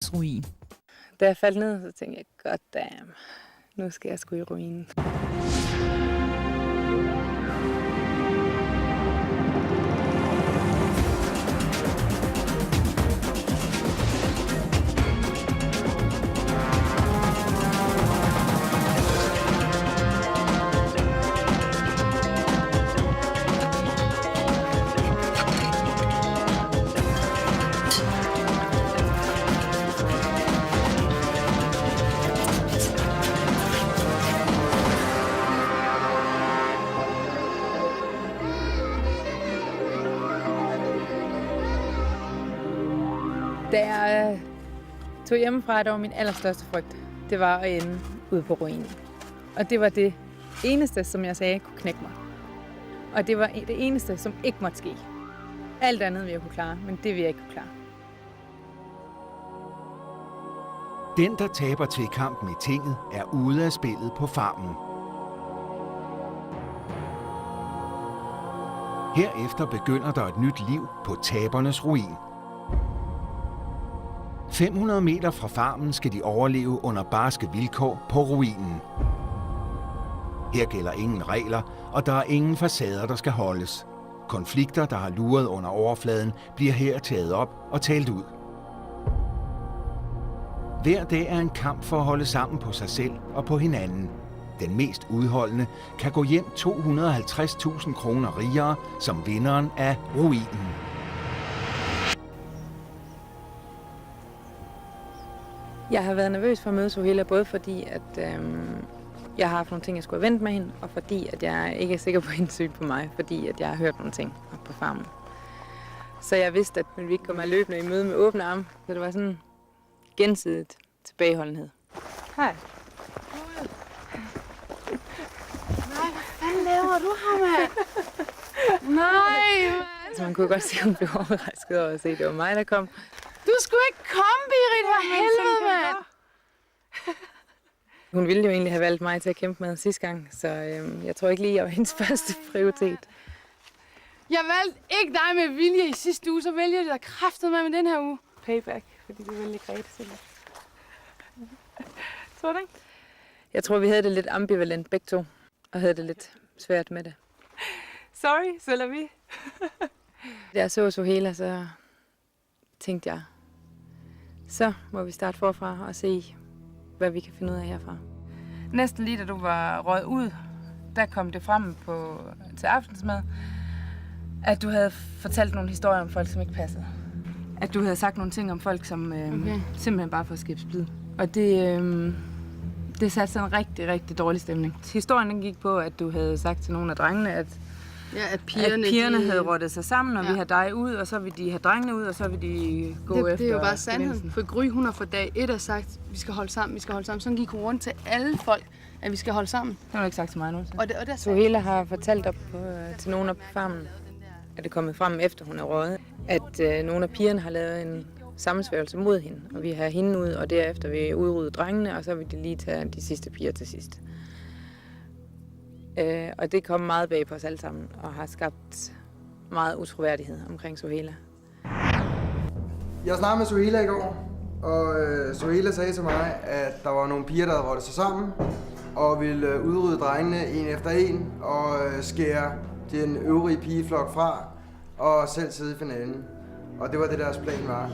tabernes ruin. Da jeg faldt ned, så tænkte jeg, god damn, nu skal jeg sgu i ruinen. Da jeg tog hjemmefra, der var min allerstørste frygt. Det var at ende ude på ruinen. Og det var det eneste, som jeg sagde, kunne knække mig. Og det var det eneste, som ikke måtte ske. Alt andet ville jeg kunne klare, men det ville jeg ikke kunne klare. Den, der taber til kampen i tinget, er ude af spillet på farmen. Herefter begynder der et nyt liv på tabernes ruin. 500 meter fra farmen skal de overleve under barske vilkår på ruinen. Her gælder ingen regler, og der er ingen facader, der skal holdes. Konflikter, der har luret under overfladen, bliver her taget op og talt ud. Hver dag er en kamp for at holde sammen på sig selv og på hinanden. Den mest udholdende kan gå hjem 250.000 kroner rigere som vinderen af ruinen. Jeg har været nervøs for at møde Soheila, både fordi, at jeg har haft nogle ting, jeg skulle have vendt med hende, og fordi, at jeg ikke er sikker på hendes syn på mig, fordi at jeg har hørt nogle ting op på farmen. Så jeg vidste, at vi ikke kommer løbende i møde med åbne arme, så det var sådan gensidigt tilbageholdenhed. Hej. Nej, hvad fanden laver du her, mand? Nej, mand. Så man kunne godt se, at hun blev overrasket over at se, at det var mig, der kom. Du skulle ikke komme, Berit, for helvede, mand. Hun ville jo egentlig have valgt mig til at kæmpe med sidste gang, så jeg tror ikke lige, jeg var hendes første prioritet. Jeg valgte ikke dig med vilje i sidste uge, så vælger du dig kraftet med den her uge. Payback, fordi du vælger Grete selv. Tror du ikke? Jeg tror, vi havde det lidt ambivalent begge to, og havde det lidt svært med det. Sorry, så lader vi. Da jeg så Soheila, så tænkte jeg, så må vi starte forfra og se, hvad vi kan finde ud af herfra. Næsten lige da du var røget ud, der kom det frem til aftensmad, at du havde fortalt nogle historier om folk, som ikke passede. At du havde sagt nogle ting om folk, som simpelthen bare for at skabe splid. Og det satte sådan en rigtig, rigtig dårlig stemning. Historien den gik på, at du havde sagt til nogle af drengene, at pigerne havde rottet sig sammen, og vi har dig ud, og så vil de have drengene ud, og så vil de gå efter. Det er jo bare sandheden. For Gry, hun har fra dag 1 har sagt, at vi skal holde sammen, vi skal holde sammen. Så gik hun rundt til alle folk, at vi skal holde sammen. Det har du ikke sagt til mig nu. Og det Soheila har fortalt op til nogen op på farmen, at det er kommet frem efter hun er røget, at nogle af pigerne har lavet en sammensværgelse mod hende, og vi har hende ud, og derefter vil udrydde drengene, og så vil de lige tage de sidste piger til sidst. Og det kom meget bag på os alle sammen, og har skabt meget utroværdighed omkring Soheila. Jeg snakkede med Soheila i går, og Soheila sagde til mig, at der var nogle piger, der havde rottet sig sammen, og ville udrydde drengene en efter en, og skære den øvrige pigeflok fra, og selv sidde i finalen. Og det var det, deres plan var.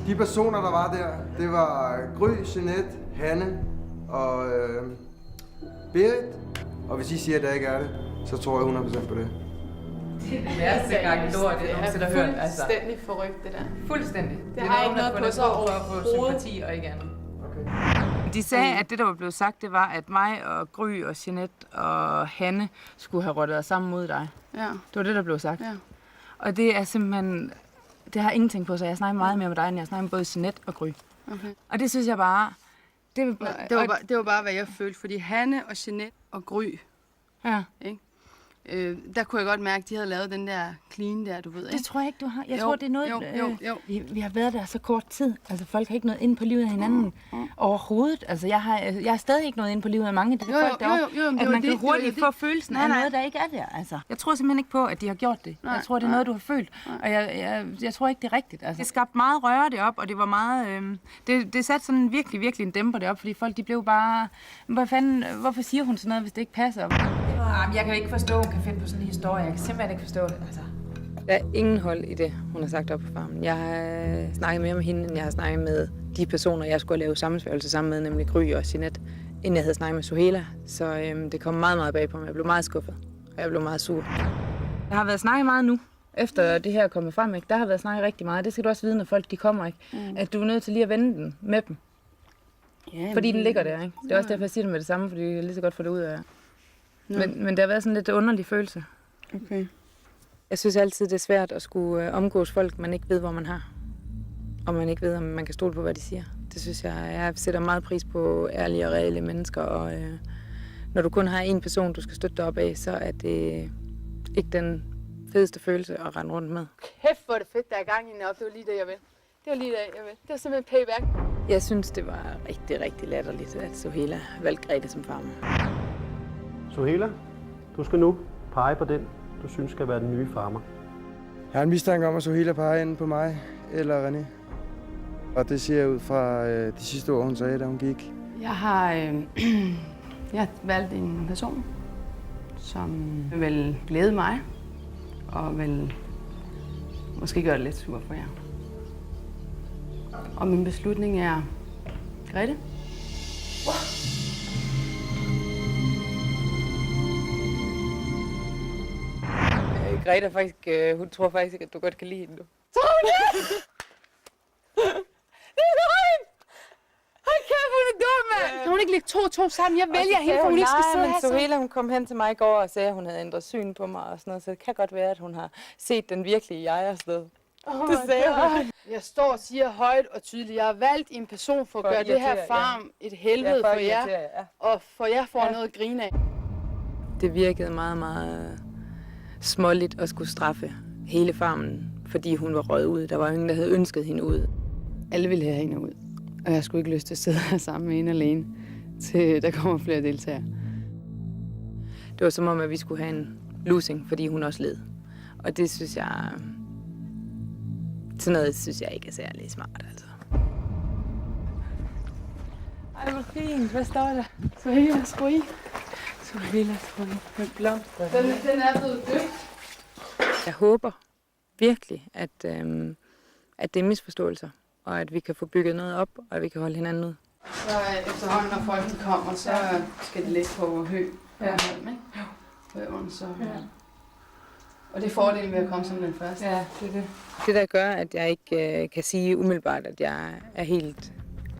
De personer, der var der, det var Gry, Jeanette, Hanne og Berit. Og hvis I siger, at der ikke er det, så tror jeg 100% på det. Det er det værste gang lort, jeg nogensinde har hørt. Fuldstændig forrygt, det der. Fuldstændig. Det har ikke noget på sig overhovedet. Sympati og ikke andet. Okay. De sagde, at det, der var blevet sagt, det var, at mig og Gry og Jeanette og Hanne skulle have rottet os sammen mod dig. Ja. Det var det, der blev sagt. Ja. Og det er simpelthen... Det har ingenting på sig. Jeg snakker meget mere med dig, end jeg snakker med både Jeanette og Gry. Okay. Og det synes jeg bare... Det var bare, hvad jeg følte, fordi Hanne og Jeanette og Gry, Ja. ikke? Der kunne jeg godt mærke, at de havde lavet den der clean der, du ved, ikke? Det tror jeg ikke, du har. Jeg tror, det er noget... Jo. Vi har været der så kort tid. Altså, folk har ikke noget ind på livet af hinanden overhovedet. Altså, jeg har stadig ikke noget ind på livet af mange af de folk deroppe. At man kan hurtigt få følelsen af noget, der ikke er der. Altså. Jeg tror simpelthen ikke på, at de har gjort det. Jeg tror, det er noget, du har følt. Og jeg tror ikke, det er rigtigt. Altså. Det skabte meget røre deroppe, og det var meget... Det satte sådan virkelig en dæmper deroppe, fordi folk de blev bare... Hvorfor siger hun sådan noget, hvis det ikke passer? Jeg kan ikke forstå, at hun kan finde på sådan en historie. Jeg kan simpelthen ikke forstå det. Altså. Der er ingen hold i det, hun har sagt op på farmen. Jeg har snakket mere med hende, end jeg har snakket med de personer, jeg skulle lave sammensværgelse sammen med, nemlig Gry og Jeanette, inden jeg havde snakket med Sohela. Så det kom meget bag på mig. Jeg blev meget skuffet, og jeg blev meget sur. Der har været snakket meget nu, efter det her er kommet frem. Ikke? Der har været snakket rigtig meget. Det skal du også vide, når folk de kommer. Ikke? At du er nødt til lige at vende den med dem. Ja, fordi den ligger der. Ikke? Det er også derfor, jeg siger det med det samme, fordi jeg er lige så godt få det ud af. Men det har været sådan lidt underlig følelse. Okay. Jeg synes altid, det er svært at skulle omgås folk, man ikke ved, hvor man har. Og man ikke ved, om man kan stole på, hvad de siger. Det synes jeg sætter meget pris på ærlige og reelle mennesker. Og når du kun har én person, du skal støtte dig op af, så er det ikke den fedeste følelse at rende rundt med. Kæft, hvor er det fedt, der er gang i op. Det var lige det, jeg vil. Det var simpelthen payback. Jeg synes, det var rigtig latterligt, at Sohela valgte Grete som farmer. Sohela, du skal nu pege på den, du synes skal være den nye farmer. Jeg har en mistanke om, at Sohela peger enten på mig eller René. Og det siger jeg ud fra de sidste ord, hun sagde, da hun gik. Jeg har valgt en person, som vil glæde mig, og vil måske gøre det lidt sur for jer. Og min beslutning er Grete. Grete faktisk, hun tror faktisk ikke, at du godt kan lide hende nu. Tror hun det? Det er løgn! Hold kæft, hun er dum, mand! Kan hun ikke lægge 2 og 2 sammen? Jeg vælger hende, for hun ikke skal sidde her. Sohela, hun kom hen til mig i går og sagde, at hun havde ændret syn på mig og sådan noget. Så det kan godt være, at hun har set den virkelige jeg afsted. Det sagde hun. Jeg står og siger højt og tydeligt, jeg har valgt en person for at gøre det her farm et helvede for jer. Og for jer får noget at grine af. Det virkede meget småligt at skulle straffe hele farmen, fordi hun var røget ud. Der var ingen, der havde ønsket hende ud. Alle ville have hende ud, og jeg skulle ikke lyst til at sidde her sammen med hende alene, til der kommer flere deltagere. Det var som om, at vi skulle have en losing, fordi hun også led. Og det synes jeg... Sådan noget synes jeg ikke er særlig smart, altså. Ej, hvor fint. Hvad står der? Sohela Skoi. Sohela Skoi. Med blomster. Den er blevet døbt. Jeg håber virkelig, at det er misforståelser, og at vi kan få bygget noget op, og at vi kan holde hinanden ud. Så efterhånden, når folk kommer, så skal det ligge på hø. Ja. Så. Ja. Og det er fordelen ved at komme som den første. Ja, det er det. Det, der gør, at jeg ikke kan sige umiddelbart, at jeg er helt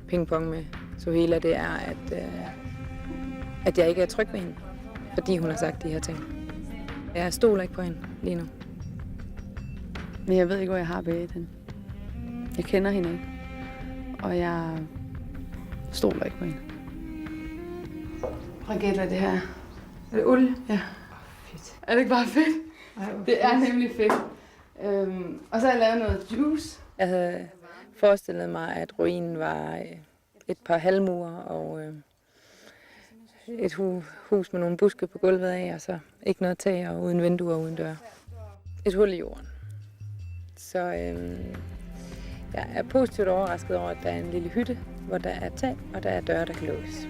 pingpong med Sohela, det er, at jeg ikke er tryg ved hende, fordi hun har sagt de her ting. Jeg stoler ikke på hende lige nu. Men jeg ved ikke, hvor jeg har bevæget hende. Jeg kender hende ikke. Og jeg stoler ikke på hende. Prøv at gætte, hvad det her er. Er det olie? Ja. Fedt. Er det ikke bare fedt? Det er nemlig fedt. Og så har jeg lavet noget juice. Jeg havde forestillet mig, at ruinen var et par halvmure og et hus med nogle buske på gulvet af, og så ikke noget tag og uden vinduer og uden døre. Et hul i jorden. Så jeg er positivt overrasket over, at der er en lille hytte, hvor der er tag, og der er døre, der kan lukkes.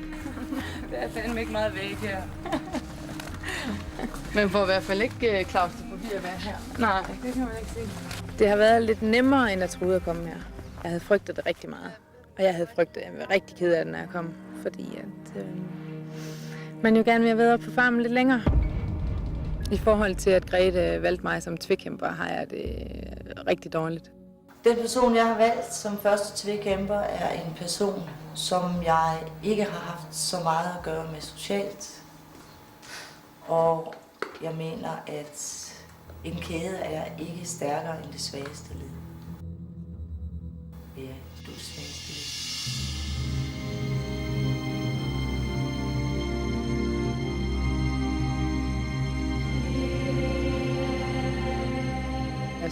Der er fandme ikke meget væg her. Men får i hvert fald ikke klaustrofobi at være her. Nej, det kan man ikke sige. Det har været lidt nemmere, end jeg troede at komme her. Jeg havde frygtet det rigtig meget. Og jeg havde frygtet, at jeg var rigtig ked af den, når jeg kom. Fordi at man jo gerne vil have været på farmen lidt længere. I forhold til, at Grete valgte mig som tvikæmper, har jeg det rigtig dårligt. Den person, jeg har valgt som første tvikæmper, er en person, som jeg ikke har haft så meget at gøre med socialt. Og jeg mener, at en kæde er ikke stærkere end det svageste led. Ja, du er det svageste led.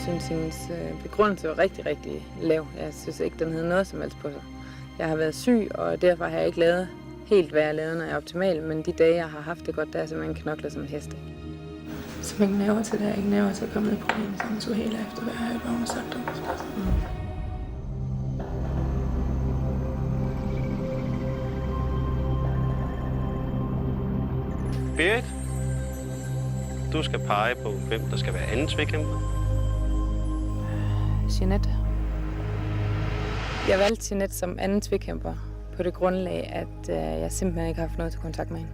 Jeg synes, hendes begrundelse var rigtig, rigtig lav. Jeg synes ikke, den havde noget som helst på sig. Jeg har været syg, og derfor har jeg ikke lavet helt, hvad jeg lavede, når jeg er optimal. Men de dage, jeg har haft det godt, der er simpelthen knoklet som en hest. Som ikke næver til det, jeg ikke næver til at komme ned på problemet sammen med Suhela efter, hvad jeg har sagt om. Berit, du skal pege på, hvem der skal være anden tvikæmper. Jeanette. Jeg valgte Jeanette som anden tvikæmper på det grundlag, at jeg simpelthen ikke har haft noget til kontakt med hende.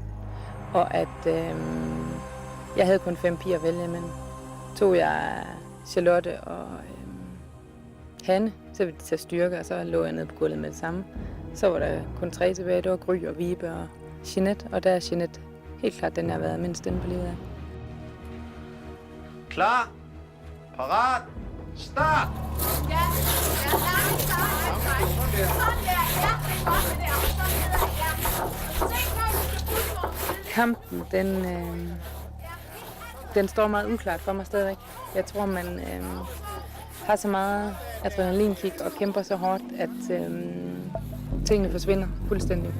Og at jeg havde kun 5 piger at vælge imellem. Tog jeg Charlotte og Hanne til styrke, og så lå jeg nede på gulvet med det samme. Så var der kun 3 tilbage. Det var Gry og Vibe og Jeanette, og der er Jeanette helt klart den, jeg har været mindst inde på livet af. Klar, parat, start! Ja, Kampen, den står meget uklart for mig stadigvæk. Jeg tror, man har så meget adrenalinkick og kæmper så hårdt, at tingene forsvinder fuldstændig.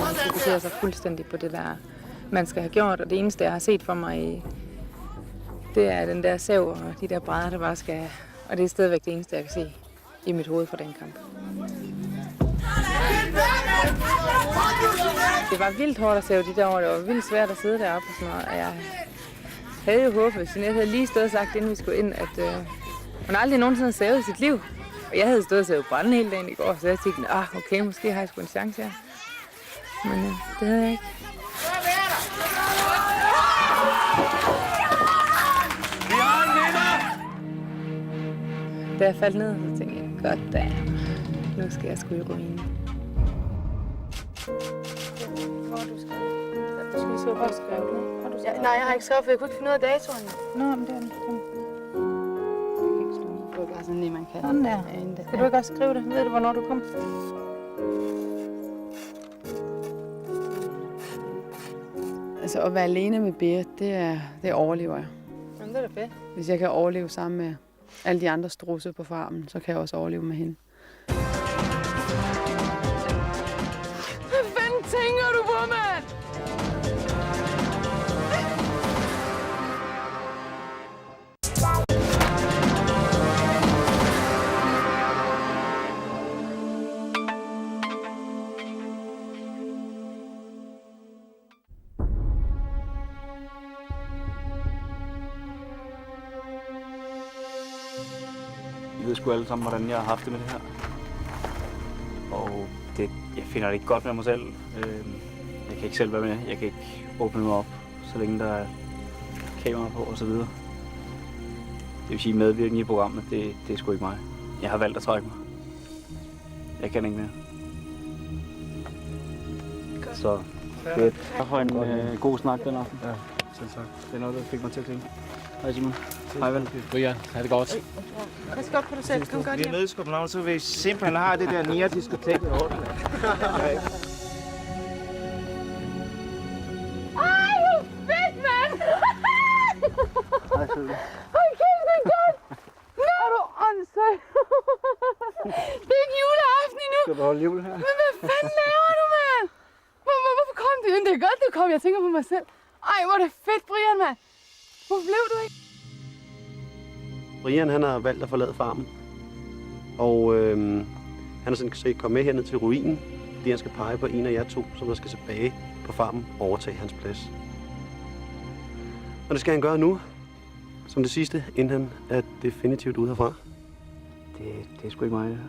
Man fokuserer sig fuldstændig på det, der man skal have gjort, og det eneste, jeg har set for mig, det er den der sav og de der brædder, der bare skal... Og det er stadigvæk det eneste, jeg kan se i mit hoved for den kamp. Det var vildt hårdt at save de der år. Det var vildt svært at sidde deroppe og sådan noget. Og jeg havde jo håbet, hvis Jeanette havde lige stået og sagt, inden vi skulle ind, at hun aldrig nogensinde havde savet i sit liv. Og jeg havde stået og savet brænde hele dagen i går, så jeg tænkte, okay, måske har jeg sgu en chance her. Men det havde jeg ikke. Vi har en vinder! Da jeg faldt ned, så tænkte jeg, godt damn, nu skal jeg sgu i ruinen. Hvor du skal? Du skal så bare skrive, du. Har du Nej, jeg har ikke skrevet, for jeg kunne ikke finde ud af datoen. Nå, men det er den. Det er bare sådan lige, man kan. Sådan der. Skal du ikke også skrive det? Ved du, hvornår du kom? Altså at være alene med Berit, det overlever jeg. Jamen, det er da fedt. Hvis jeg kan overleve sammen med alle de andre strudse på farmen, så kan jeg også overleve med hende. Hvad fanden tænker du på, mand? I ved sgu alle sammen, hvordan jeg har haft det med det her. Og jeg finder det ikke godt med mig selv. Jeg kan ikke selv være med. Jeg kan ikke åbne mig op, så længe der er kamera på osv. Det vil sige, medvirkning i programmet, det er sgu ikke mig. Jeg har valgt at trække mig. Jeg kan ikke mere. Godt. Så det er for en god snak den aften. Ja, selv tak. Det er noget, der fik mig til at tænke. Hej Simon. Hej vel. Brian, ha' det godt. Pas godt på dig selv. Kom godt Vi er nede i København, så vi simpelthen har det der Nia-diskotek i orden. Ej, hvor fedt, mand! Hej Søde. Hold kæft, det er godt! Nå, er du åndssøg? Det er ikke juleaften endnu. Skal du holde jul her? Men hvad fanden laver du, mand? Hvorfor kom du ind? Det er godt, du kom. Jeg tænker på mig selv. Ej, hvor er det fedt, Brian, mand. Hvorfor blev du ikke? Brian, han har valgt at forlade farmen. Og han har sådan set kommet med herned til ruinen, fordi han skal pege på en af jer 2, som der skal tilbage på farmen og overtage hans plads. Og det skal han gøre nu, som det sidste, inden han er definitivt ude herfra. Det er sgu ikke mig, det her.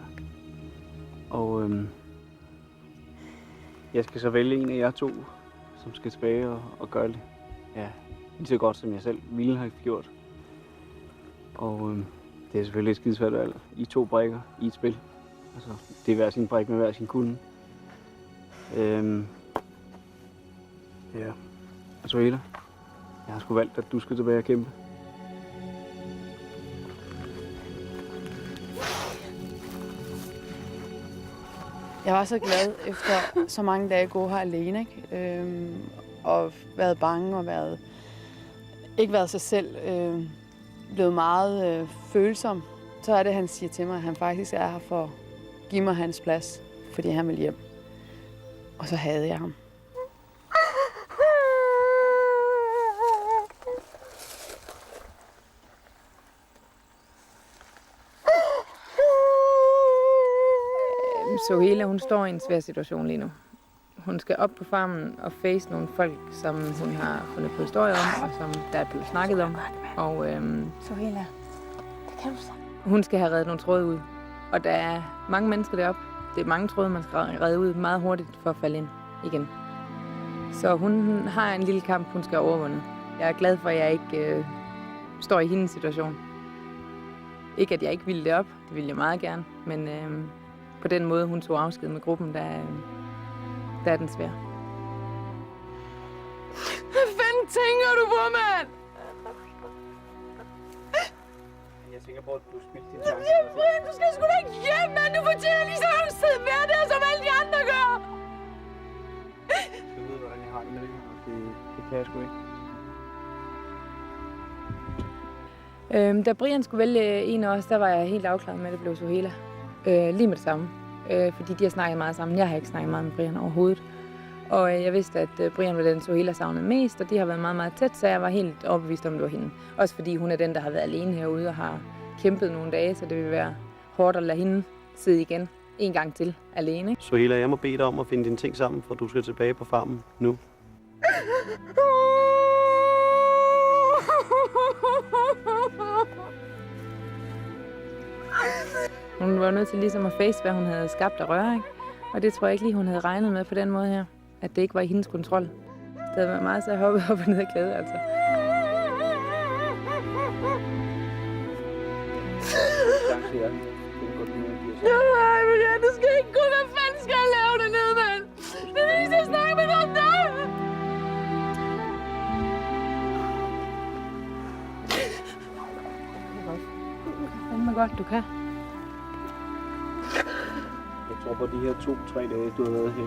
Og jeg skal så vælge en af jer 2, som skal tilbage og gøre det. Ja, lige så godt, som jeg selv ville have gjort. Og det er selvfølgelig et skidesvært valg. I 2 brikker i et spil. Altså, det er hver sin brik med hver sin kunde. Ja, og så Eda. Jeg har sgu valgt, at du skal tilbage og kæmpe. Jeg var så glad efter så mange dage gå her alene, ikke? Og været bange og været ikke været sig selv, blevet meget følsom, så er det, han siger til mig, at han faktisk er her for at give mig hans plads, fordi han vil hjem. Og så havde jeg ham. Sohela, hun står i en svær situation lige nu. Hun skal op på farmen og face nogle folk, som hun har fundet på historier om, og som der er blevet snakket om. Og Sohela, det kan du sige. Hun skal have reddet nogle tråde ud. Og der er mange mennesker deroppe. Det er mange tråde, man skal redde ud meget hurtigt for at falde ind igen. Så hun har en lille kamp, hun skal overvinde. Jeg er glad for, at jeg ikke står i hendes situation. Ikke, at jeg ikke ville det op. Det ville jeg meget gerne. Men på den måde, hun tog afsked med gruppen, der er den svær. Hvad fanden tænker du på, mand? Jeg tænker på, at du spildte din chance. Ja, Brian, du skal sgu da ikke hjem, mand. Du fortjener ligesom at sidde med der, som alle de andre gør. Du ved, hvordan jeg har det med det. Det kan jeg sgu ikke. Da Brian skulle vælge en af os, der var jeg helt afklaret med, at det blev Sohela. Lige med det samme. Fordi de har snakket meget sammen. Jeg har ikke snakket meget med Brian overhovedet. Og jeg vidste, at Brian var den, Sohela savnede mest, og de har været meget, meget tæt, så jeg var helt overbevist om, det var hende. Også fordi hun er den, der har været alene herude og har kæmpet nogle dage, så det vil være hårdt at lade hende sidde igen en gang til alene. Ikke? Sohela, jeg må bede dig om at finde dine ting sammen, for du skal tilbage på farmen nu. Hun var nødt til ligesom at face, hvad hun havde skabt af røre, ikke? Og det tror jeg ikke lige, hun havde regnet med på den måde her. At det ikke var i hendes kontrol. Det havde været meget så at hoppe op og ned af kæde, altså. Nej, Brian, du skal ikke gå. Hvad fanden skal jeg lave dernede, mand? Det er lige så at snakke med nogen der. Fandme godt, du kan. Jeg tror på de her 2-3 dage, du har været her,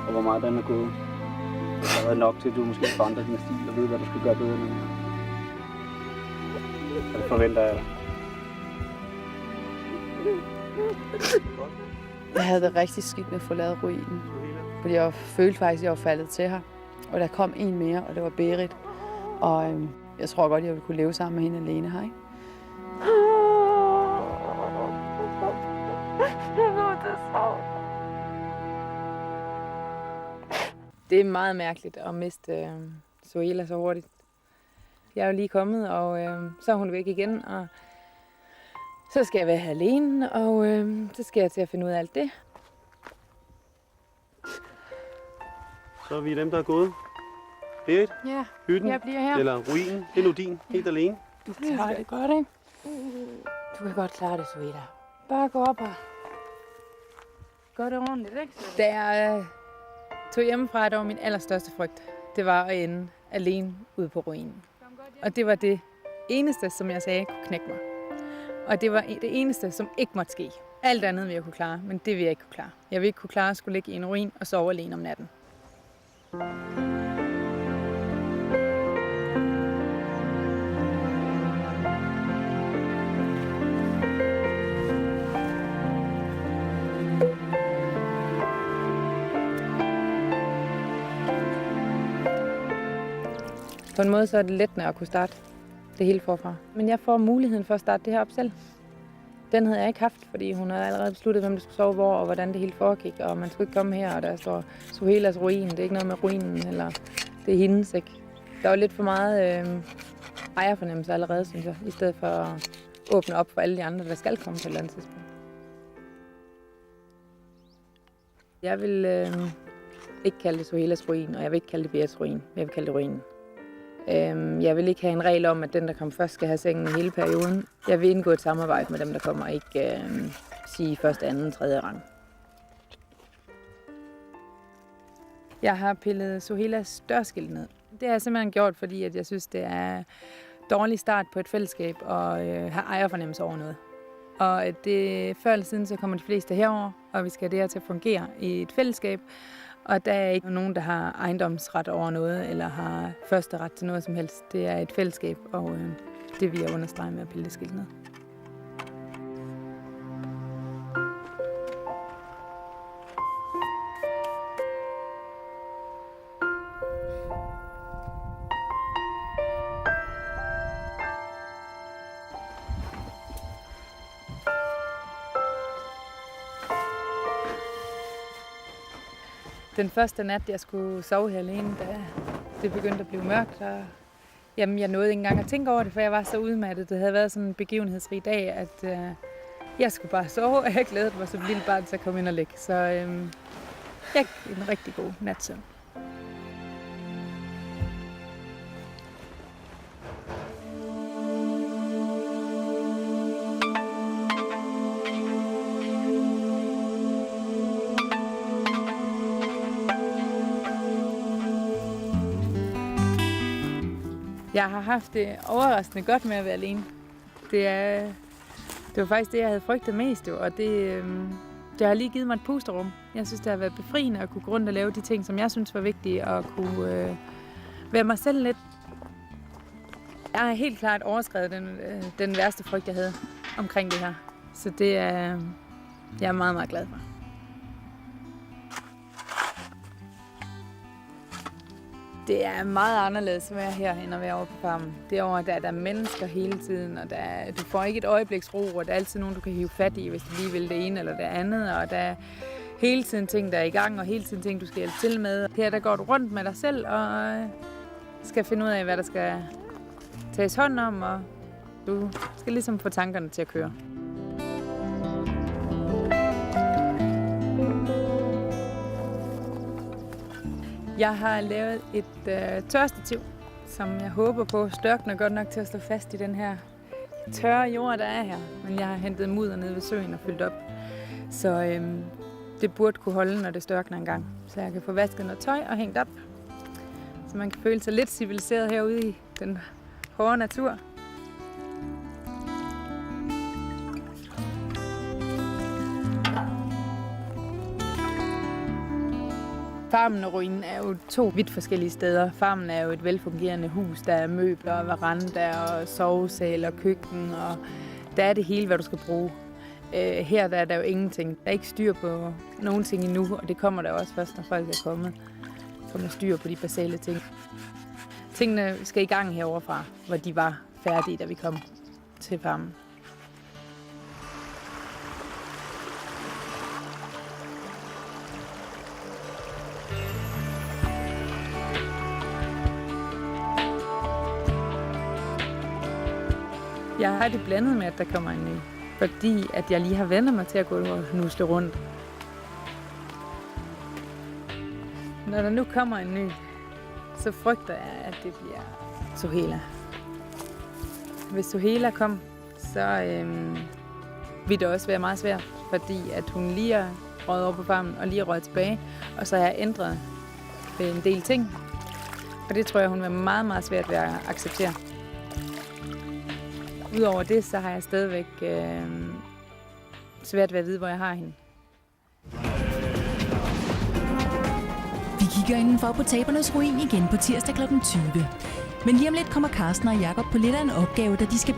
og hvor meget den er gået. Det har været nok til, at du måske forandrer din stil og ved, hvad du skal gøre bedre med det. Og det forventer jeg dig. Jeg havde det rigtig skidt med at få lavet ruinen. Fordi jeg følte faktisk, at jeg var faldet til her. Og der kom en mere, og det var Berit. Og jeg tror godt, jeg ville kunne leve sammen med hende alene her, ikke? Det er meget mærkeligt at miste Sohela så hurtigt. Jeg er jo lige kommet, og så er hun væk igen, og så skal jeg være alene, og så skal jeg til at finde ud af alt det. Så er vi dem, der er gået. Berit, Ja, hytten jeg bliver her. eller ruinen, det er nu din, helt alene. Du klarer det godt, ikke? Du kan godt klare det, Sohela. Bare gå op og gør det ordentligt, ikke? Da jeg tog hjemmefra, der var min allerstørste frygt. Det var at ende alene ude på ruinen. Og det var det eneste, som jeg sagde, kunne knække mig. Og det var det eneste, som ikke måtte ske. Alt andet ville jeg kunne klare, men det ville jeg ikke kunne klare. Jeg ville ikke kunne klare at skulle ligge i en ruin og sove alene om natten. På en måde så er det lettende at kunne starte det hele forfra. Men jeg får muligheden for at starte det her op selv. Den havde jeg ikke haft, fordi hun havde allerede besluttet, hvem der skulle sove hvor, og hvordan det hele foregik. Og man skulle ikke komme her, og der står Sohelas ruin. Det er ikke noget med ruinen, eller det er hendes, ikke? Der var lidt for meget ejerfornemmelse allerede, synes jeg, i stedet for at åbne op for alle de andre, der skal komme på et eller andet tidspunkt. Jeg vil ikke kalde det Sohelas ruin, og jeg vil ikke kalde det Berits ruin. Jeg vil kalde det ruinen. Jeg vil ikke have en regel om, at den, der kommer først, skal have sengen i hele perioden. Jeg vil indgå et samarbejde med dem, der kommer, og ikke sige første, anden, tredje rang. Jeg har pillet Sohelas dørskilt ned. Det har jeg simpelthen gjort, fordi at jeg synes, det er dårlig start på et fællesskab og have ejerfornemmelse over noget. Og det før eller siden, så kommer de fleste herover, og vi skal have det her til at fungere i et fællesskab. Og der er ikke nogen, der har ejendomsret over noget, eller har første ret til noget som helst. Det er et fællesskab, og det vil jeg understrege med at pille det skilt ned. Den første nat, jeg skulle sove her alene, da det begyndte at blive mørkt, og jamen, jeg nåede ikke engang at tænke over det, for jeg var så udmattet. Det havde været sådan en begivenhedsrig dag, at jeg skulle bare sove, og jeg glædede mig som lille barn til at komme ind og ligge. Så jeg fik en rigtig god natsøvn. Jeg har haft det overraskende godt med at være alene. Det var faktisk det, jeg havde frygtet mest, og det har lige givet mig et pusterum. Jeg synes, det har været befriende at kunne gå rundt og lave de ting, som jeg synes var vigtige, og kunne være mig selv lidt. Jeg har helt klart overskredet den værste frygt, jeg havde omkring det her. Så det er jeg meget, meget glad for. Det er meget anderledes at være her, end at være over på farmen. Derovre der er der mennesker hele tiden, og du får ikke et øjebliks ro, og der er altid nogen, du kan hive fat i, hvis du lige vil det ene eller det andet. Og der er hele tiden ting, der er i gang, og hele tiden ting, du skal hjælpe til med. Her der går du rundt med dig selv og skal finde ud af, hvad der skal tages hånd om, og du skal ligesom få tankerne til at køre. Jeg har lavet et tørstativ, som jeg håber på størkner godt nok til at stå fast i den her tørre jord, der er her. Men jeg har hentet mudder nede ved søen og fyldt op, så det burde kunne holde, når det størkner en gang. Så jeg kan få vasket noget tøj og hængt op, så man kan føle sig lidt civiliseret herude i den hårde natur. Farmen og ruinen er jo to vidt forskellige steder. Farmen er jo et velfungerende hus, der er møbler og veranda og sovesal og køkken, og der er det hele, hvad du skal bruge. Her der er der jo ingenting. Der er ikke styr på nogen ting endnu, og det kommer der også først, når folk er kommet. Kommer styr på de basale ting. Tingene skal i gang heroverfra, hvor de var færdige, da vi kom til farmen. Jeg har det blandet med, at der kommer en ny, fordi at jeg lige har vendt mig til at gå og nusle rundt. Når der nu kommer en ny, så frygter jeg, at det bliver Sohela. Hvis Sohela kom, så vil det også være meget svært, fordi at hun lige er røget over på farmen og lige er røget tilbage, og så har jeg ændret en del ting. Og det tror jeg, hun vil være meget, meget svært ved at acceptere. Udover det, så har jeg stadigvæk svært ved at vide, hvor jeg har hende. Vi kigger indenfor på Tabernes Ruin igen på tirsdag kl. 20. Men lige om lidt kommer Karsten og Jakob på lidt af en opgave, da de skal